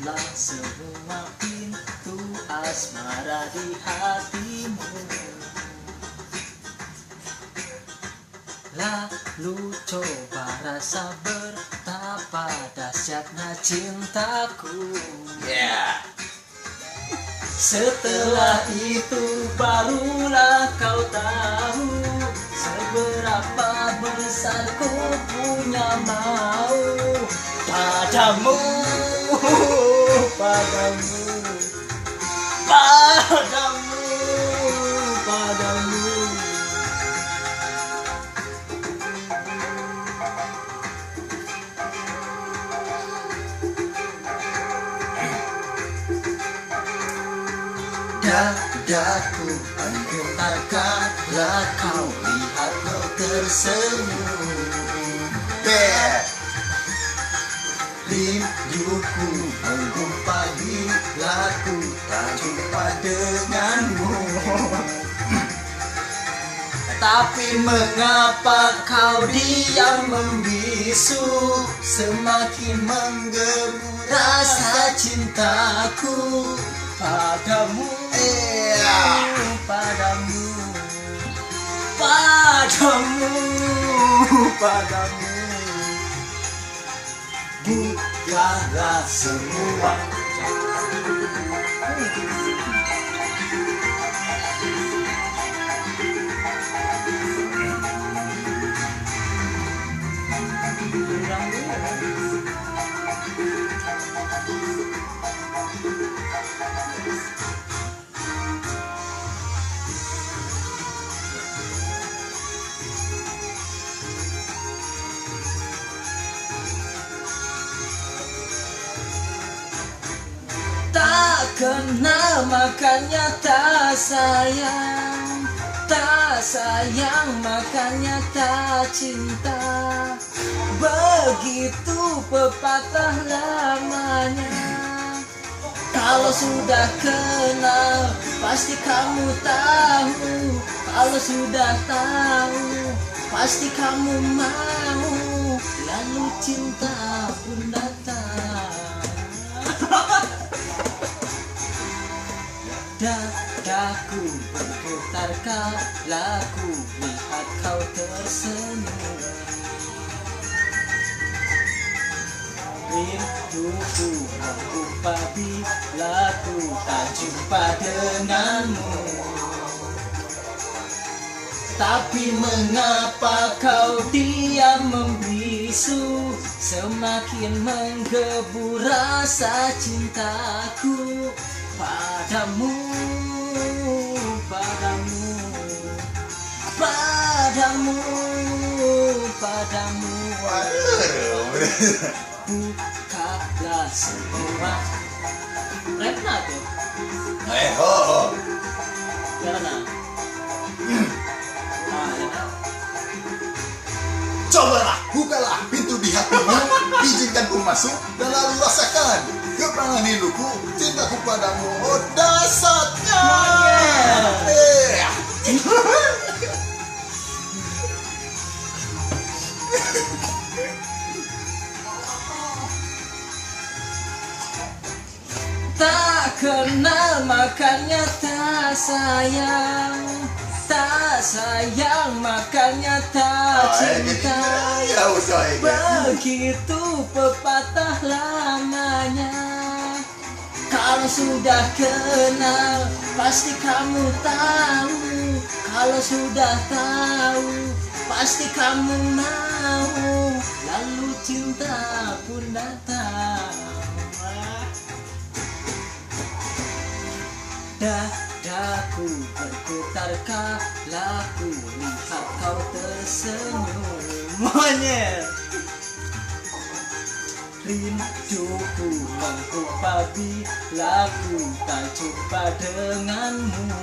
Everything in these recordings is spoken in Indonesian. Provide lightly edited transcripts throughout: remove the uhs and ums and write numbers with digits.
Tutuplah semua pintu asmara di hatimu. Lalu coba rasa betapa dahsyatnya cintaku. Setelah itu barulah kau tahu seberapa besar ku punya mau padamu, padamu, padamu, padamu. Dadaku bergetar kala kau lihat kau tersenyum. Rinduku menggumpal bila ku tak jumpa denganmu. Tapi mengapa kau diam membisu, semakin menggebu rasa cintaku padamu, padamu, padamu, padamu. Bukalah semua kenal makanya tak sayang, tak sayang makanya tak cinta. Begitu pepatah lamanya. Kalau sudah kenal pasti kamu tahu. Kalau sudah tahu pasti kamu mau. Lalu cinta pun datang. Dadaku bergetar kala ku lihat kau tersenyum. Rinduku menggumpal bila ku tak jumpa denganmu. Tapi mengapa kau diam membisu, semakin menggebu rasa cintaku padamu, padamu, padamu, padamu. Bukalah semua. Retna tuh. Karena. Cobalah, bukalah pintu di hatimu, izinkan ku masuk dan lalu rasakan keperangan hidupku, cintaku padamu, oh dahsyatnya. Tak kenal makanya tak sayang, tak sayang makanya tak cinta. Begitu pepatah lamanya. Kalau sudah kenal pasti kamu tahu. Kalau sudah tahu pasti kamu mau. Lalu cinta pun datang. Dadaku bergetar kala ku lihat kau tersenyum. Monyet. Rinduku menggumpal bila ku tak jumpa denganmu.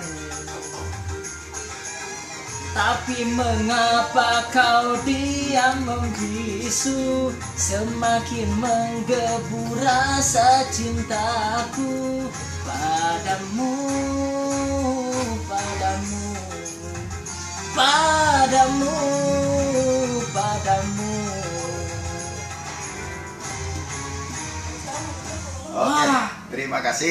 Tapi mengapa kau diam membisu, semakin menggebu rasa cintaku padamu, padamu, padamu, padamu. Oke. Terima kasih.